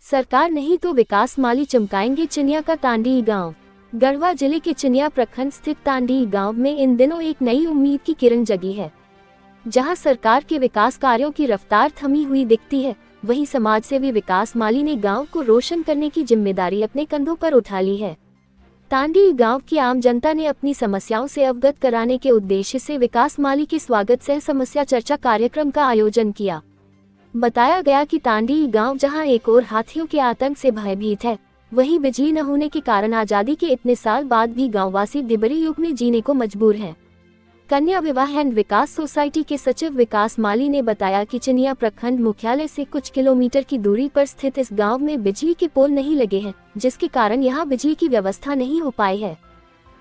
सरकार नहीं तो विकास माली चमकाएंगे चिनिया का तांडी गांव। गढ़वा जिले के चिनिया प्रखंड स्थित तांडी गांव में इन दिनों एक नई उम्मीद की किरण जगी है। जहां सरकार के विकास कार्यों की रफ्तार थमी हुई दिखती है, वहीं समाजसेवी विकास माली ने गांव को रोशन करने की जिम्मेदारी अपने कंधों पर उठा ली है। तांडी गांव की आम जनता ने अपनी समस्याओं से अवगत कराने के उद्देश्य से विकास माली के स्वागत सह समस्या चर्चा कार्यक्रम का आयोजन किया। बताया गया कि तांडी गांव जहां एक और हाथियों के आतंक से भयभीत है, वहीं बिजली न होने के कारण आजादी के इतने साल बाद भी गांववासी ढिबरी युग में जीने को मजबूर हैं। कन्या विवाह एंड विकास सोसाइटी के सचिव विकास माली ने बताया कि चिनिया प्रखंड मुख्यालय से कुछ किलोमीटर की दूरी पर स्थित इस गांव में बिजली के पोल नहीं लगे हैं, जिसके कारण यहां बिजली की व्यवस्था नहीं हो पाई है।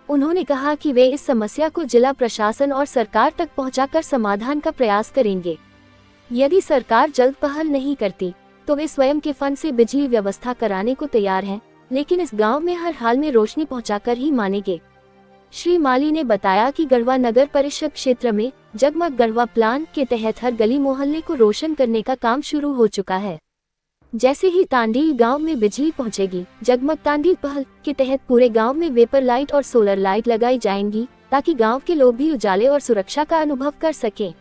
उन्होंने कहा कि वे इस समस्या को जिला प्रशासन और सरकार तक पहुंचाकर समाधान का प्रयास करेंगे। यदि सरकार जल्द पहल नहीं करती तो वे स्वयं के फंड से बिजली व्यवस्था कराने को तैयार हैं, लेकिन इस गांव में हर हाल में रोशनी पहुंचाकर ही मानेंगे। श्री माली ने बताया कि गढ़वा नगर परिषद क्षेत्र में जगमग गढ़वा प्लान के तहत हर गली मोहल्ले को रोशन करने का काम शुरू हो चुका है। जैसे ही तांडी गांव में बिजली पहुंचेगी, जगमग तांडी पहल के तहत पूरे गांव में वेपर लाइट और सोलर लाइट लगाई जाएंगी, ताकि गांव के लोग भी उजाले और सुरक्षा का अनुभव कर सकें।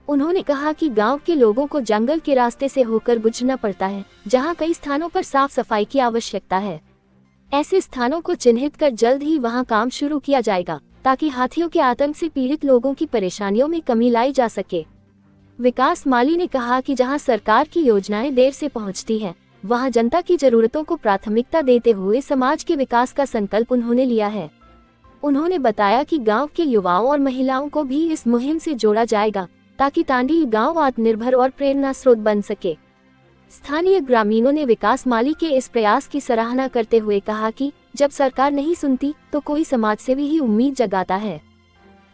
उन्होंने कहा कि गांव के लोगों को जंगल के रास्ते से होकर गुजरना पड़ता है, जहां कई स्थानों पर साफ सफाई की आवश्यकता है। ऐसे स्थानों को चिन्हित कर जल्द ही वहां काम शुरू किया जाएगा, ताकि हाथियों के आतंक से पीड़ित लोगों की परेशानियों में कमी लाई जा सके। विकास माली ने कहा कि जहां सरकार की योजनाएं देर से पहुंचती हैं, वहां जनता की जरूरतों को प्राथमिकता देते हुए समाज के विकास का संकल्प उन्होंने लिया है। उन्होंने बताया कि गाँव के युवाओं और महिलाओं को भी इस मुहिम से जोड़ा जाएगा, ताकि तांडी गांव आत्मनिर्भर और प्रेरणा स्रोत बन सके। स्थानीय ग्रामीणों ने विकास माली के इस प्रयास की सराहना करते हुए कहा कि जब सरकार नहीं सुनती तो कोई समाजसेवी ही उम्मीद जगाता है।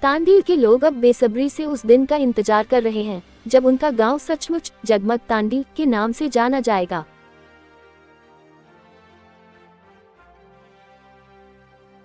तांडी के लोग अब बेसब्री से उस दिन का इंतजार कर रहे हैं जब उनका गांव सचमुच जगमग तांडी के नाम से जाना जाएगा।